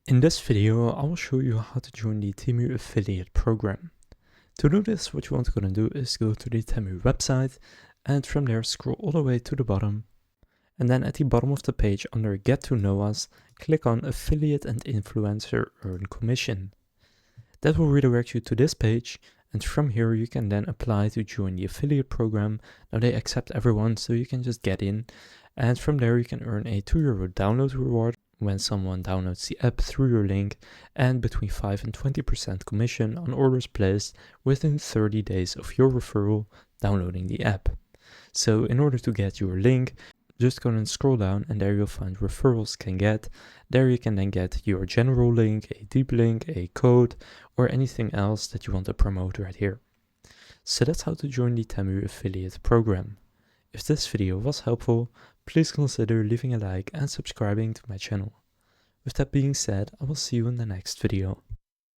In this video, I will show you how to join the Temu affiliate program. To do this, what you want to do is go to the Temu website and from there scroll all the way to the bottom. And then at the bottom of the page under Get to Know Us, click on Affiliate and Influencer Earn Commission. That will redirect you to this page, and from here you can then apply to join the affiliate program. Now they accept everyone, so you can just get in, and from there you can earn a €2 download reward when someone downloads the app through your link, and between 5 and 20% commission on orders placed within 30 days of your referral downloading the app. So in order to get your link, just go and scroll down, and there you'll find referrals can get. There you can then get your general link, a deep link, a code, or anything else that you want to promote right here. So that's how to join the Temu affiliate program. If this video was helpful, please consider leaving a like and subscribing to my channel. With that being said, I will see you in the next video.